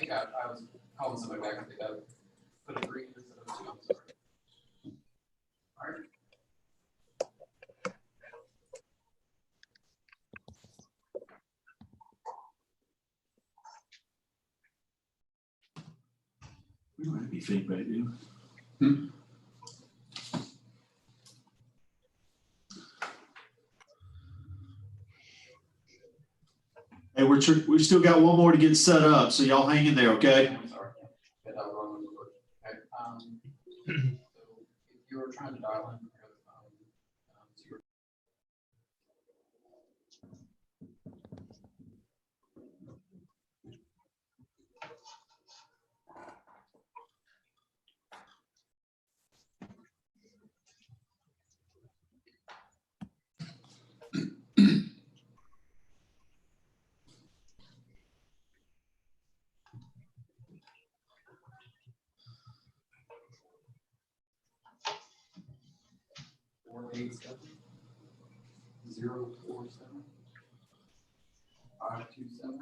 think I was calling somebody back. I think I put a 3 instead of 2. I'm sorry. All right. We don't have any feedback, do we? Hey, we still got one more to get set up, so y'all hang in there, okay? I'm sorry. Yeah, that was wrong. Okay. So if you were trying to dial in, to your four 8 7 0 4 7 5 2 7.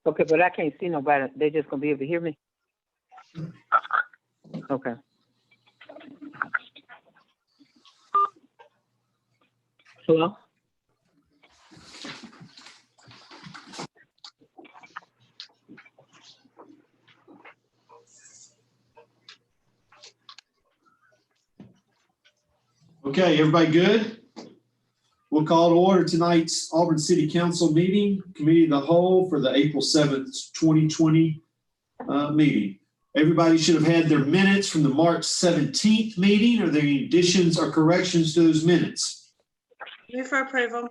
Okay, but I can't see nobody. They're just gonna be able to hear me? That's correct. Okay. Hello? Okay, everybody good? We'll call to order tonight's Auburn City Council meeting, Committee of the Whole for the April 7th, 2020 meeting. Everybody should have had their minutes from the March 17th meeting. Are there any additions or corrections to those minutes? Move for approval.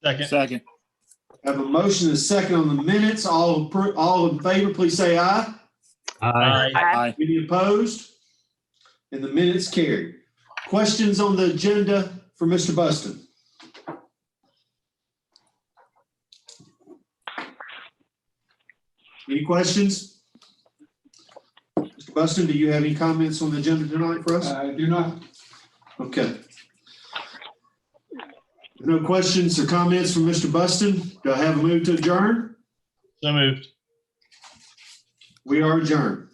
Second. I have a motion and a second on the minutes. All in favor, please say aye. Aye. Any opposed? And the minutes carried. Questions on the agenda for Mr. Buston? Any questions? Mr. Buston, do you have any comments on the agenda tonight for us? I do not. Okay. No questions or comments from Mr. Buston? Do I have a move to adjourn? So moved. We are adjourned.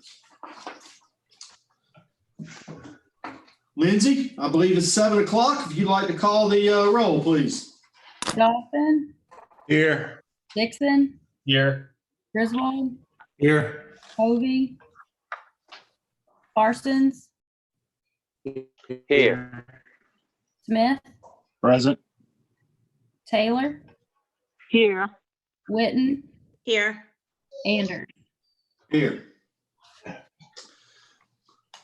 Lindsay, I believe it's 7 o'clock. If you'd like to call the roll, please. Dawson, Here. Dixon, Here. Griswold, Here. Hovey, Parsons, Here. Smith, Present. Taylor, Here. Witten, Here. Anders. Here.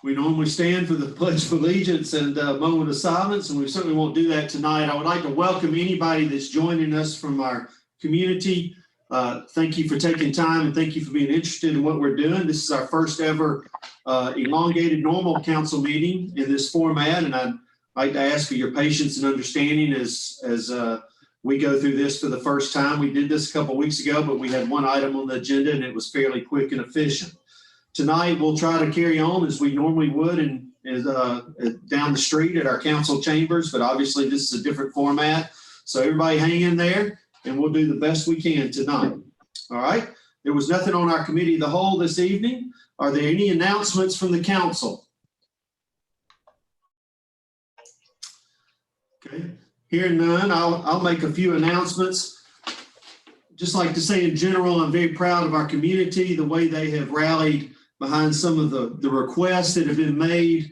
We normally stand for the Pledge of Allegiance and a moment of silence, and we certainly won't do that tonight. I would like to welcome anybody that's joining us from our community. Thank you for taking time, and thank you for being interested in what we're doing. This is our first ever elongated normal council meeting in this format, and I'd like to ask for your patience and understanding as we go through this for the first time. We did this a couple of weeks ago, but we had one item on the agenda, and it was fairly quick and efficient. Tonight, we'll try to carry on as we normally would down the street at our council chambers, but obviously this is a different format. So everybody hang in there and we'll do the best we can tonight. All right. There was nothing on our committee of the whole this evening. Are there any announcements from the council? Okay. Hearing none, I'll make a few announcements. Just like to say in general, I'm very proud of our community, the way they have rallied behind some of the requests that have been made,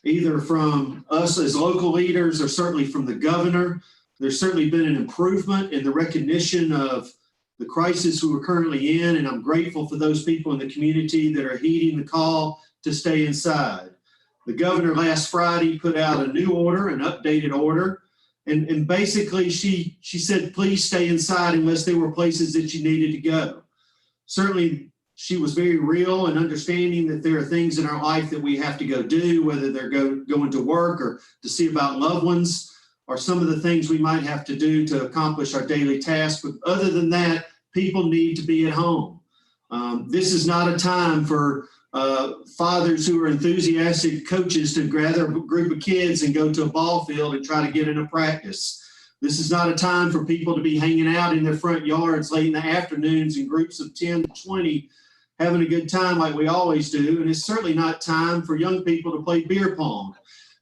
either from us as local leaders or certainly from the governor. There's certainly been an improvement in the recognition of the crisis we were currently in, and I'm grateful for those people in the community that are heeding the call to stay inside. The governor last Friday put out a new order, an updated order, and basically she said, please stay inside unless there were places that you needed to go. Certainly, she was very real and understanding that there are things in our life that we have to go do, whether they're going to work or to see about loved ones, or some of the things we might have to do to accomplish our daily tasks. But other than that, people need to be at home. This is not a time for fathers who are enthusiastic coaches to gather a group of kids and go to a ball field and try to get into practice. This is not a time for people to be hanging out in their front yards late in the afternoons in groups of 10 to 20, having a good time like we always do. And it's certainly not time for young people to play beer pong.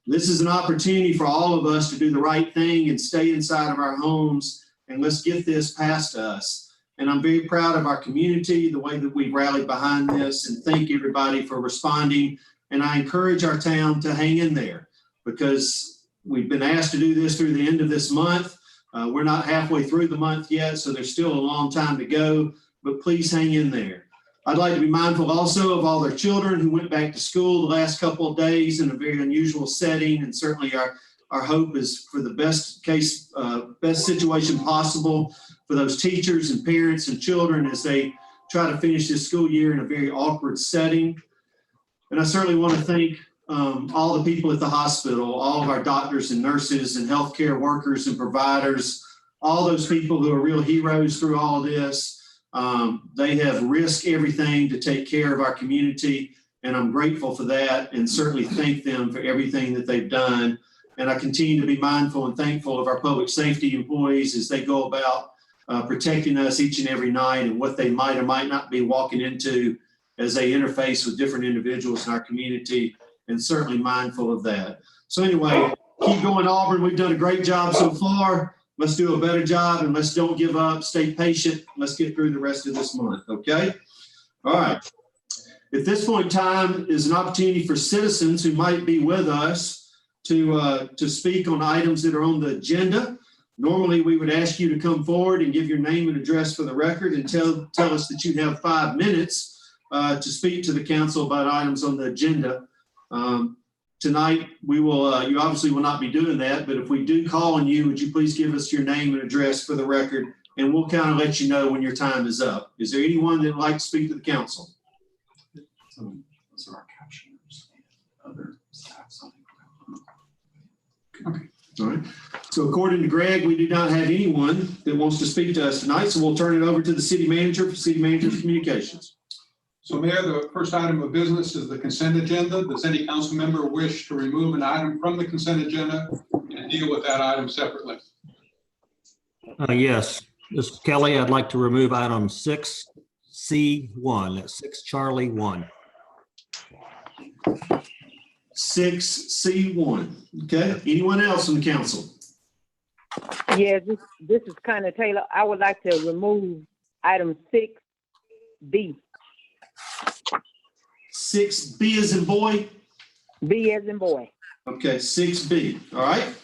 This is an opportunity for all of us to do the right thing and stay inside of our homes, and let's get this past us. And I'm very proud of our community, the way that we rallied behind this, and thank everybody for responding. And I encourage our town to hang in there, because we've been asked to do this through the end of this month. We're not halfway through the month yet, so there's still a long time to go, but please hang in there. I'd like to be mindful also of all their children who went back to school the last couple of days in a very unusual setting. And certainly our hope is for the best situation possible for those teachers and parents and children as they try to finish this school year in a very awkward setting. And I certainly want to thank all the people at the hospital, all of our doctors and nurses and healthcare workers and providers, all those people who are real heroes through all of this. They have risked everything to take care of our community, and I'm grateful for that, and certainly thank them for everything that they've done. And I continue to be mindful and thankful of our public safety employees as they go about protecting us each and every night, and what they might or might not be walking into as they interface with different individuals in our community, and certainly mindful of that. So anyway, keep going, Auburn. We've done a great job so far. Let's do a better job, and let's don't give up. Stay patient. Let's get through the rest of this month, okay? All right. At this point in time is an opportunity for citizens who might be with us to speak on items that are on the agenda. Normally, we would ask you to come forward and give your name and address for the record and tell us that you have 5 minutes to speak to the council about items on the agenda. Tonight, we will, you obviously will not be doing that, but if we do call on you, would you please give us your name and address for the record, and we'll kind of let you know when your time is up. Is there anyone that would like to speak to the council? Those are our captioners. Other staff. Okay. All right. So according to Greg, we do not have anyone that wants to speak to us tonight, so we'll turn it over to the city manager for city manager's communications. So Mayor, the first item of business is the consent agenda. Does any council member wish to remove an item from the consent agenda and deal with that item separately? Yes, this is Kelly. I'd like to remove item 6C1, that's 6 Charlie 1. 6C1. Okay. Anyone else on the council? Yeah, this is kind of Taylor. I would like to remove item 6B. 6B as in boy? B as in boy. Okay, 6B. All right.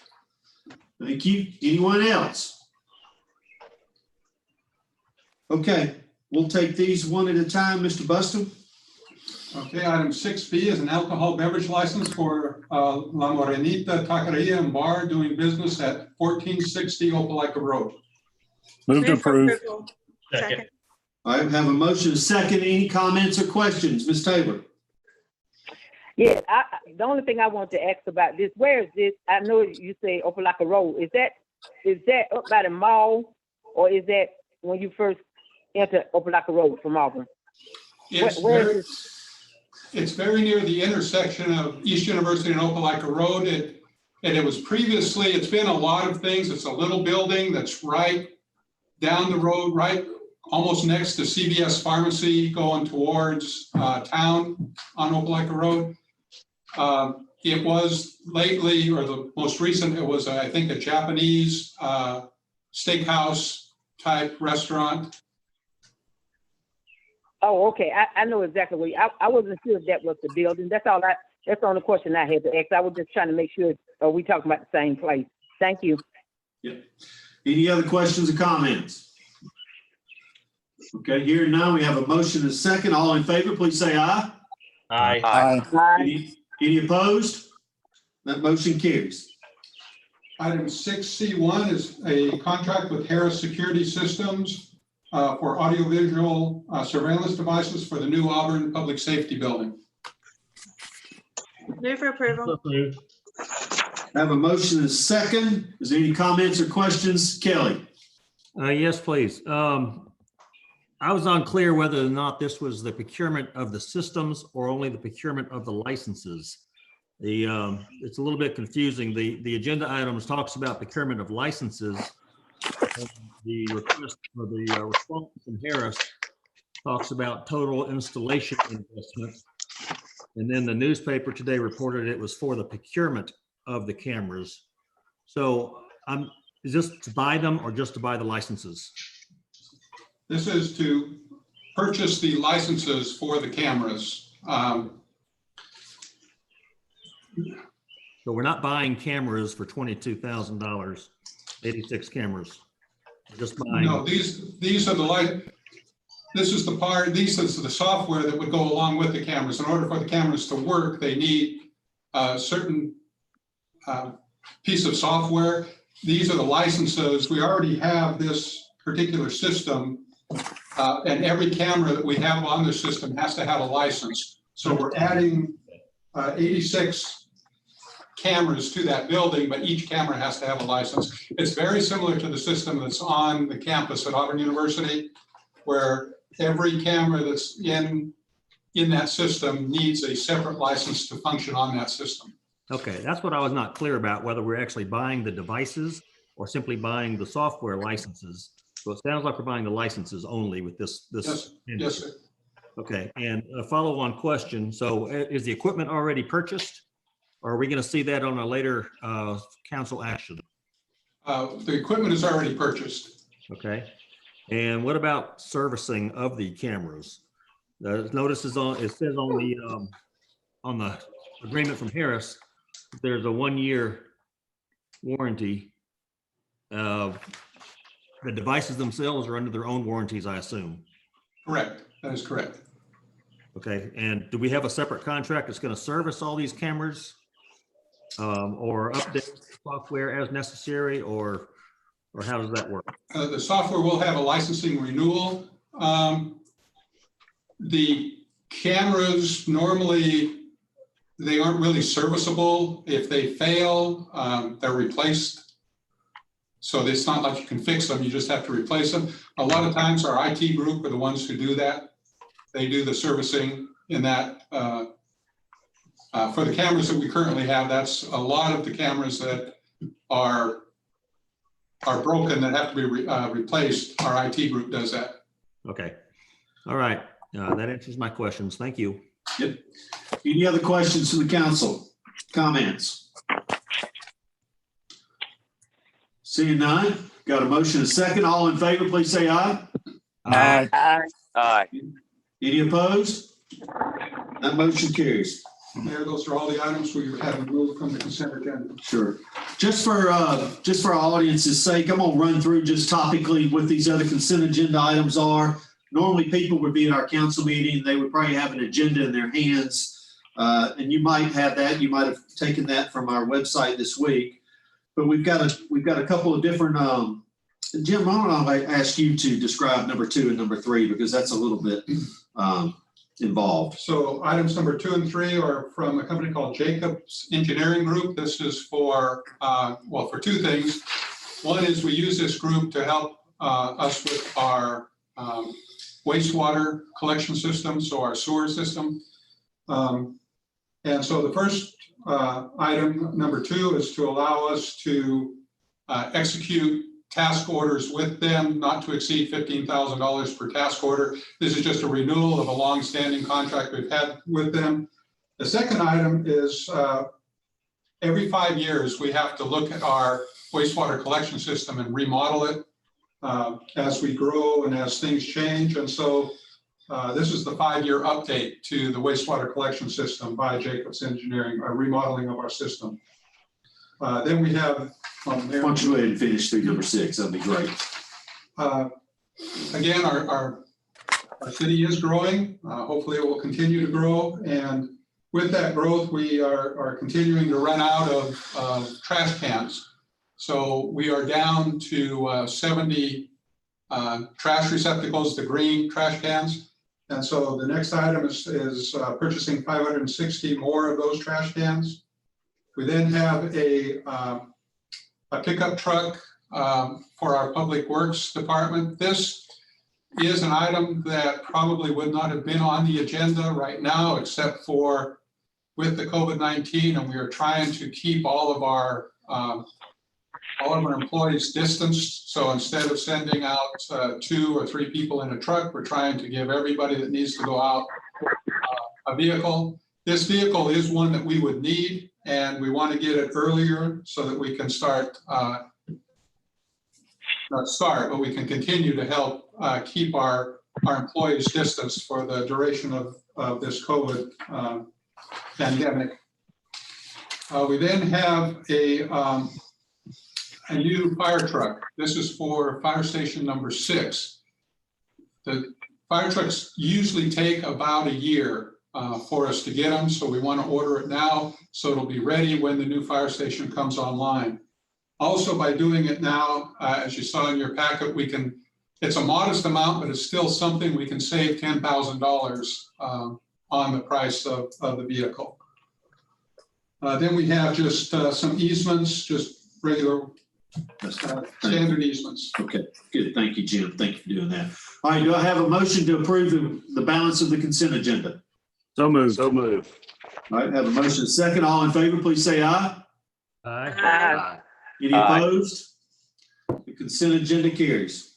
Thank you. Anyone else? Okay, we'll take these one at a time. Mr. Buston? Okay, item 6B is an alcohol beverage license for La Morenita Taqueria and Bar doing business at 1460 Opelika Road. Move to Move for approve. approval. Second. I have a motion, a second. Any comments or questions? Ms. Taylor? Yeah, the only thing I want to ask about this, where is this? I know you say Opelika Road. Is that up by the mall, or is that when you first enter Opelika Road from Auburn? It's very near the intersection of East University and Opelika Road. And it was previously, it's been a lot of things. It's a little building that's right down the road, right almost next to CVS Pharmacy going towards town on Opelika Road. It was lately, or the most recent, it was, I think, a Japanese steakhouse type restaurant. Oh, okay. I know exactly where I wasn't sure if that was the building. That's the only question I had to ask. I was just trying to make sure we talking about the same place. Thank you. Yep. Any other questions or comments? Okay, here now we have a motion and a second. All in favor, please say aye. Aye. Aye. Any opposed? That motion carries. Item 6C1 is a contract with Harris Security Systems for audiovisual surveillance devices for the new Auburn Public Safety Building. Move for approval. I have a motion and a second. Is there any comments or questions? Kelly? Yes, please. I was unclear whether or not this was the procurement of the systems or only the procurement of the licenses. It's a little bit confusing. The agenda items talks about procurement of licenses. And the request for the response from Harris talks about total installation investment. And then the newspaper today reported it was for the procurement of the cameras. So is this to buy them or just to buy the licenses? This is to purchase the licenses for the cameras. So we're not buying cameras for $22,000, 86 cameras. We're just buying. No, these are this is the part, these is the software that would go along with the cameras. In order for the cameras to work, they need a certain piece of software. These are the licenses. We already have this particular system, and every camera that we have on the system has to have a license. So we're adding 86 cameras to that building, but each camera has to have a license. It's very similar to the system that's on the campus at Auburn University, where every camera that's in that system needs a separate license to function on that system. Okay, that's what I was not clear about, whether we're actually buying the devices or simply buying the software licenses. So it sounds like we're buying the licenses only with this. Yes, yes, sir. Okay, and a follow-on question. So is the equipment already purchased? Or are we going to see that on a later council action? The equipment is already purchased. Okay. And what about servicing of the cameras? The notice is on, it says on the agreement from Harris, there's a 1-year warranty. The devices themselves are under their own warranties, I assume. Correct. That is correct. Okay. And do we have a separate contract that's going to service all these cameras or update software as necessary, or how does that work? The software will have a licensing renewal. The cameras normally, they aren't really serviceable. If they fail, they're replaced. So it's not like you can fix them, you just have to replace them. A lot of times our IT group are the ones who do that. They do the servicing in that. For the cameras that we currently have, that's a lot of the cameras that are broken that have to be replaced. Our IT group does that. Okay. All right. That answers my questions. Thank you. Yep. Any other questions from the council? Comments? Seeing none, got a motion and a second. All in favor, please say aye. Aye. Aye. Any opposed? That motion carries. Mayor, those are all the items we have removed from the consent agenda. Sure. Just for our audience's sake, I'm gonna run through just topically what these other consent agenda items are. Normally people would be at our council meeting, they would probably have an agenda in their hands. And you might have that, you might have taken that from our website this week. But we've got a couple of different, Jim, why don't I ask you to describe number 2 and number 3, because that's a little bit involved. So items number 2 and 3 are from a company called Jacobs Engineering Group. This is for, for 2 things. One is we use this group to help us with our wastewater collection system, so our sewer system. And so the first item, number 2, is to allow us to execute task orders with them, not to exceed $15,000 per task order. This is just a renewal of a long-standing contract we've had with them. The second item is every 5 years, we have to look at our wastewater collection system and remodel it as we grow and as things change. And so this is the 5-year update to the wastewater collection system by Jacobs Engineering, a remodeling of our system. Then we have Why don't you go ahead and finish through number 6? That'd be great. Again, our city is growing. Hopefully it will continue to grow. And with that growth, we are continuing to run out of trash cans. So we are down to 70 trash receptacles, the green trash cans. And so the next item is purchasing 560 more of those trash cans. We then have a pickup truck for our Public Works Department. This is an item that probably would not have been on the agenda right now, except for with the COVID-19, and we are trying to keep all of our employees distanced. So instead of sending out 2 or 3 people in a truck, we're trying to give everybody that needs to go out a vehicle. This vehicle is one that we would need, and we want to get it earlier so that we can but we can continue to help keep our employees distanced for the duration of this COVID pandemic. We then have a new fire truck. This is for fire station number 6. The fire trucks usually take about a year for us to get them, so we want to order it now so it'll be ready when the new fire station comes online. Also, by doing it now, as you saw in your packet, it's a modest amount, but it's still something we can save $10,000 on the price of the vehicle. Then we have just some easements, just regular standard easements. Okay, good. Thank you, Jim. Thank you for doing that. All right, do I have a motion to approve the balance of the consent agenda? So moved. All right, have a motion second. All in favor, please say aye. Aye. Aye. Any opposed? The consent agenda carries.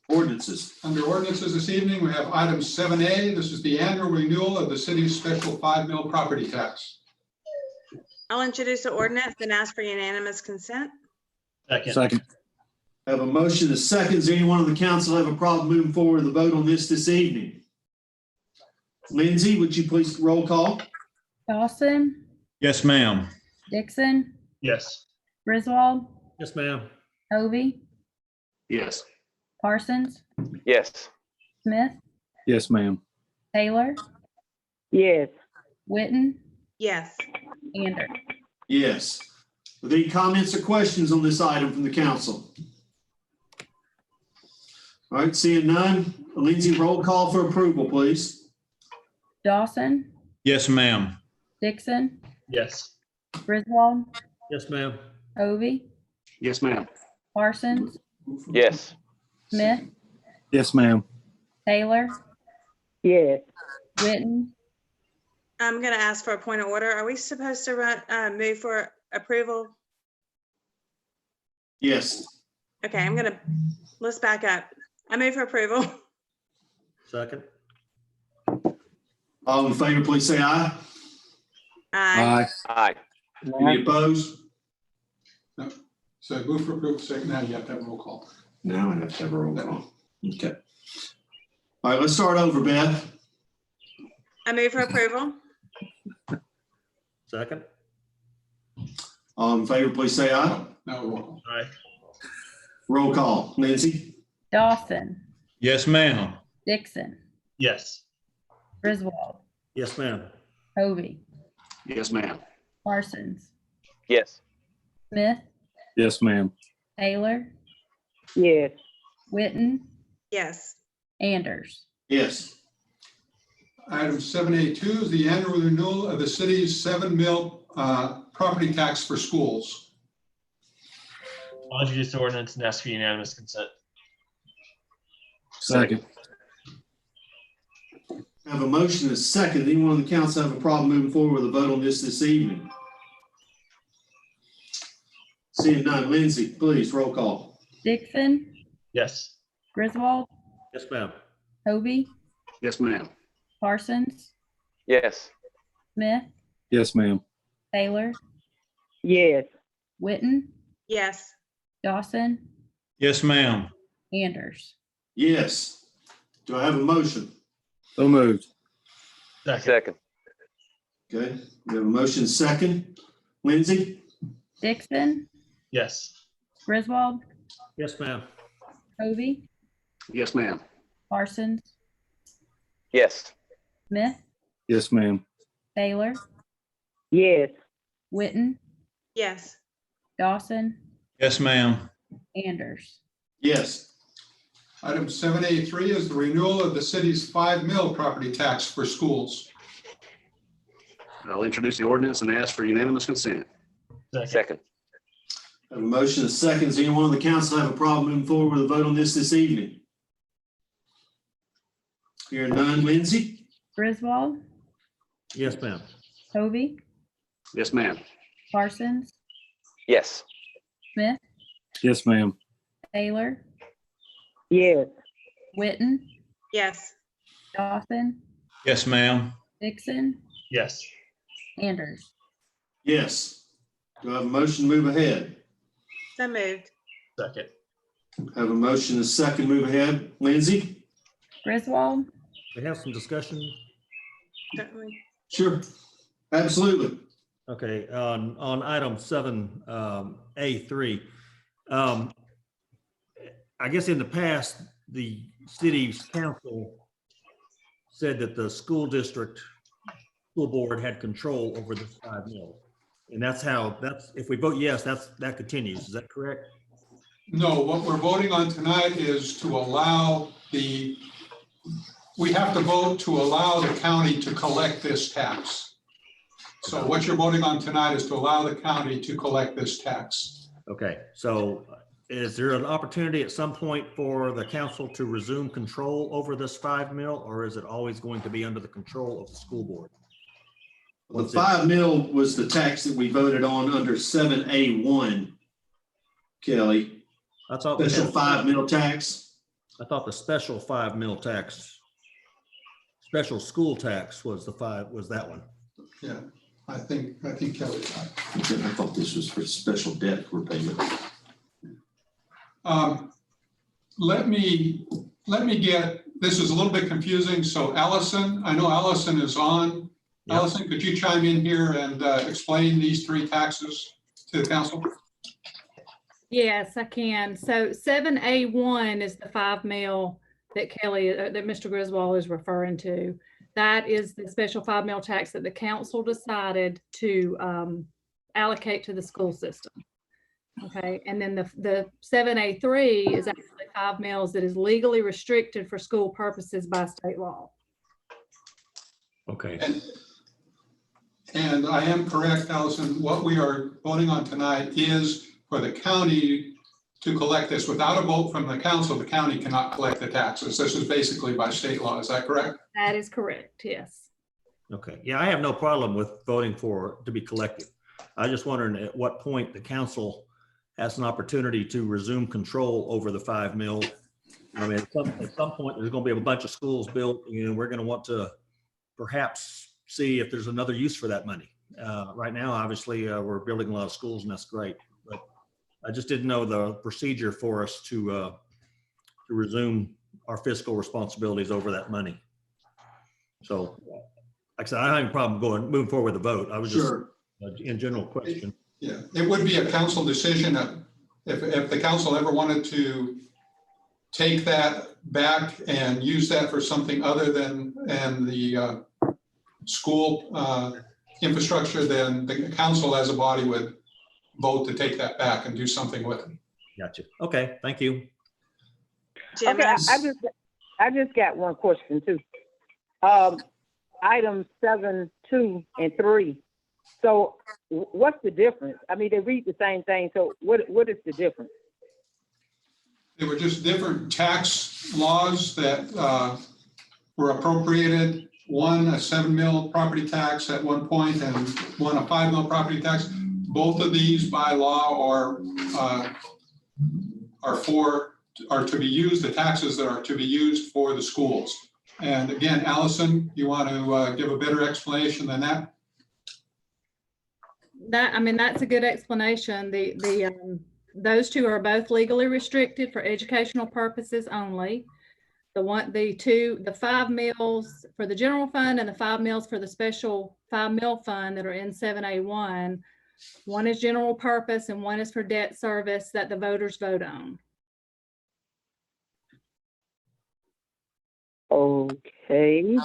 Ordinances. Under ordinances this evening, we have item 7A. This is the annual renewal of the city's special 5 mil property tax. I'll introduce the ordinance and ask for unanimous consent. Second. Have a motion to second. Does anyone on the council have a problem moving forward with the vote on this evening? Lindsay, would you please roll call? Dawson, Yes, ma'am. Dixon, Yes. Griswold, Yes, ma'am. Hovey, Yes. Parsons, Yes. Smith, Yes, ma'am. Taylor, Yes. Witten, Yes. Anders. Yes. Are there any comments or questions on this item from the council? All right, seeing none. Lindsay, roll call for approval, please. Dawson, Yes, ma'am. Dixon, Yes. Griswold, Yes, ma'am. Hovey, Yes, ma'am. Parsons, Yes. Smith, Yes, ma'am. Taylor, Yes. Witten, I'm going to ask for a point of order. Are we supposed to move for approval? Yes. Okay, let's back up. I move for approval. Second. All in favor, please say aye. Aye. Aye. Any opposed? No. So move for approval, second. Now you have to have a roll call. Now I have to have a roll call. Okay. All right, let's start over, Beth. I move for approval. Second. All in favor, please say aye. Now roll call. Aye. Roll call. Lindsay? Dawson, Yes, ma'am. Dixon, Yes. Griswold, Yes, ma'am. Hovey, Yes, ma'am. Parsons, Yes. Smith, Yes, ma'am. Taylor, Yes. Witten, Yes. Anders. Yes. Item 7A2 is the annual renewal of the city's 7 mil property tax for schools. I'll introduce the ordinance and ask for unanimous consent. Second. I have a motion and a second. Anyone on the council have a problem moving forward with a vote on this evening? Seeing none. Lindsay, please, roll call. Dixon, Yes. Griswold, Yes, ma'am. Hovey, Yes, ma'am. Parsons, Yes. Smith, Yes, ma'am. Taylor, Yes. Witten, Yes. Dawson, Yes, ma'am. Anders. Yes. Do I have a motion? So moved. Second. Okay, we have a motion second. Lindsay? Dixon, Yes. Griswold, Yes, ma'am. Hovey, Yes, ma'am. Parsons, Yes. Smith, Yes, ma'am. Taylor, Yes. Witten, Yes. Dawson, Yes, ma'am. Anders. Yes. Item 7A3 is the renewal of the city's 5 mil property tax for schools. I'll introduce the ordinance and ask for unanimous consent. Second. Have a motion and a second. Does anyone on the council have a problem moving forward with a vote on this evening? Hearing none. Lindsay? Griswold, Yes, ma'am. Hovey, Yes, ma'am. Parsons, Yes. Smith, Yes, ma'am. Taylor, Yes. Witten, Yes. Dawson, Yes, ma'am. Dixon, Yes. Anders. Yes. Do I have a motion to move ahead? So moved. Second. Have a motion and a second, move ahead. Lindsay? Griswold, We have some discussion. Certainly. Sure. Absolutely. Okay, on item 7A3. I guess in the past, the city's council said that the school board had control over this 5 mil. And if we vote yes, that continues. Is that correct? No, what we're voting on tonight is to allow we have to vote to allow the county to collect this tax. So what you're voting on tonight is to allow the county to collect this tax. Okay, so is there an opportunity at some point for the council to resume control over this 5 mil, or is it always going to be under the control of the school board? The 5 mil was the tax that we voted on under 7A1, Kelly. I thought Special 5 mil tax. I thought the special 5 mil tax, special school tax was that one. Yeah, I think Kelly. I thought this was for special debt repayment. Let me get, this is a little bit confusing. So Allison, I know Allison is on. Yep. Allison, could you chime in here and explain these 3 taxes to the council? Yes, I can. So 7A1 is the 5 mil that that Mr. Griswold is referring to. That is the special 5 mil tax that the council decided to allocate to the school system. Okay, and then the 7A3 is actually 5 mils that is legally restricted for school purposes by state law. Okay. And I am correct, Allison, what we are voting on tonight is for the county to collect this. Without a vote from the council, the county cannot collect the taxes. This is basically by state law. Is that correct? That is correct, yes. Okay, yeah, I have no problem with voting for it to be collected. I just wondering at what point the council has an opportunity to resume control over the 5 mil. I mean, at some point, there's going to be a bunch of schools built, and we're going to want to perhaps see if there's another use for that money. Right now, obviously, we're building a lot of schools, and that's great. But I just didn't know the procedure for us to resume our fiscal responsibilities over that money. So, like I said, I don't have a problem moving forward with the vote. I was just in general question. Yeah, it would be a council decision if the council ever wanted to take that back and use that for something other than the school infrastructure, then the council as a body would vote to take that back and do something with it. Gotcha. Okay, thank you. Jim, Okay, I just got one question too. Items 7, 2, and 3. So what's the difference? I mean, they read the same thing. So what is the difference? They were just different tax laws that were appropriated. One, a 7 mil property tax at one point, and one, a 5 mil property tax. Both of these by law are to be used, the taxes that are to be used for the schools. And again, Allison, you want to give a better explanation than that? I mean, that's a good explanation. Those two are both legally restricted for educational purposes only. The 5 mils for the general fund and the 5 mils for the special 5 mil fund that are in 7A1. One is general purpose and one is for debt service that the voters vote on. Okay.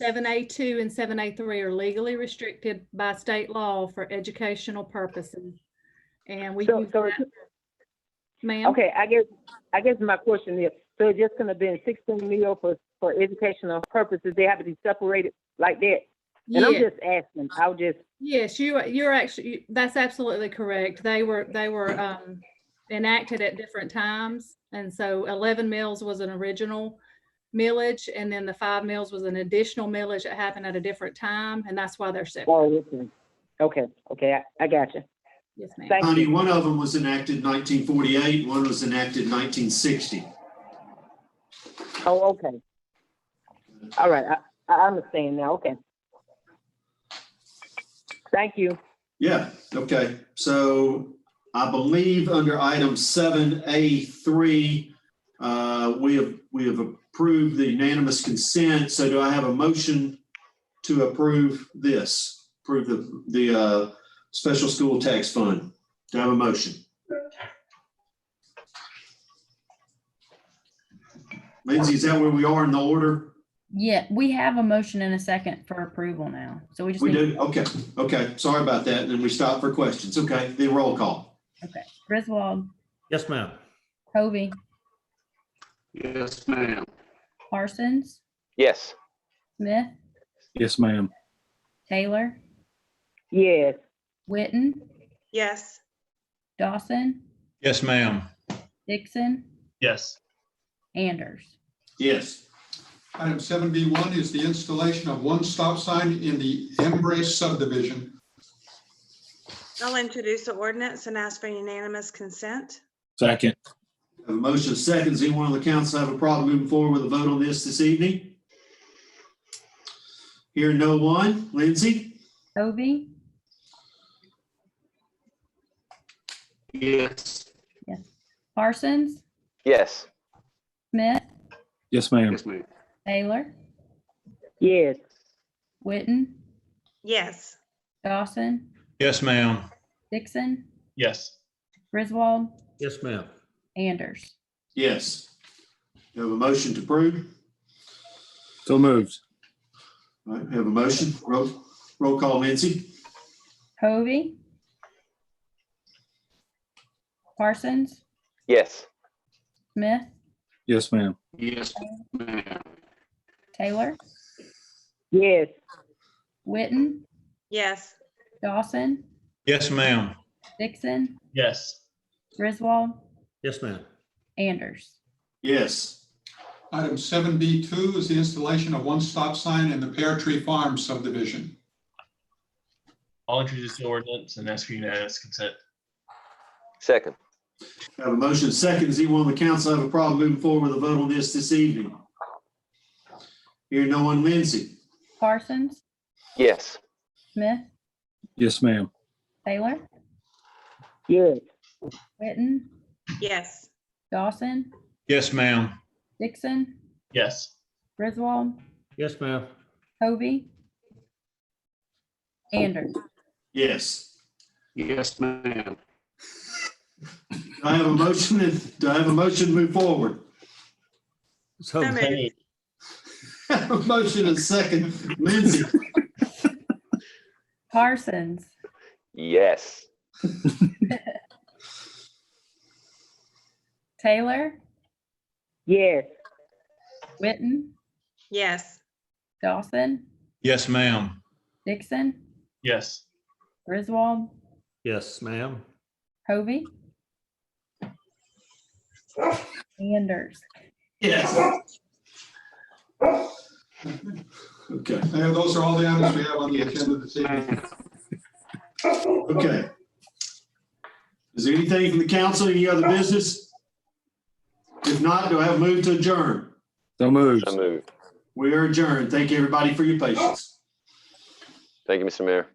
7A2 and 7A3 are legally restricted by state law for educational purposes. And we use that. Ma'am? Okay, I guess my question is, so it's just gonna be 16 mil for educational purposes, they have to be separated like that? And I'm Yes. just asking, Yes, you're actually, that's absolutely correct. They were enacted at different times. And so 11 mills was an original millage, and then the 5 mills was an additional millage that happened at a different time, and that's why they're separate. okay, I got you. Yes, ma'am. Thank Honey, you. one of them was enacted in 1948, one was enacted in 1960. Oh, okay. All right, I understand now, okay. Thank you. Yeah, okay. So I believe under item 7A3, we have approved the unanimous consent. So do I have a motion to approve this? Approve the special school tax fund? Do I have a motion? Lindsay, is that where we are in the order? Yeah, we have a motion and a second for approval now. So we just We need, do? Okay. Sorry about that. And then we stop for questions. Okay, the roll call. okay. Griswold, Yes, ma'am. Hovey, Yes, ma'am. Parsons, Yes. Smith, Yes, ma'am. Taylor, Yes, Witten, Yes. Dawson, Yes, ma'am. Dixon, Yes. Anders. Yes. Item 7B1 is the installation of one stop sign in the Embrace subdivision. I'll introduce the ordinance and ask for unanimous consent. Second. Have a motion second. Does anyone on the council have a problem moving forward with a vote on this evening? Hearing no one. Lindsay? Hovey, Yes. Parsons, Yes. Smith, Yes, ma'am. Yes, ma'am. Taylor, yes, Witten, Yes. Dawson, Yes, ma'am. Dixon, Yes. Griswold, Yes, ma'am. Anders. Yes. You have a motion to approve? So moved. All right, we have a motion. Roll call, Lindsay. Hovey, Parsons, Yes. Smith, Yes, ma'am. Yes, ma'am. Taylor, yes, Witten, Yes. Dawson, Yes, ma'am. Dixon, Yes. Griswold, Yes, ma'am. Anders. Yes. Item 7B2 is the installation of one stop sign in the Pear Tree Farm subdivision. I'll introduce the ordinance and ask for unanimous consent. Second. Have a motion second. Does anyone on the council have a problem moving forward with a vote on this evening? Hearing no one. Lindsay? Parsons, Yes. Smith, Yes, ma'am. Taylor, yes, Witten, Yes. Dawson, Yes, ma'am. Dixon, Yes. Griswold, Yes, ma'am. Hovey, Anders. Yes. Yes, ma'am. Do I have a motion? Do I have a motion to move forward? So So moved. made. Have a motion and second. Lindsay? Parsons, Yes. Taylor, yes, Witten, Yes. Dawson, Yes, ma'am. Dixon, Yes. Griswold, Yes, ma'am. Hovey, Anders. Yes. Okay. And those are all the items we have on the agenda this evening. Okay. Is there anything from the council, any other business? If not, do I have a move to adjourn? So moved. So moved. We are adjourned. Thank you, everybody, for your patience. Thank you, Mr. Mayor.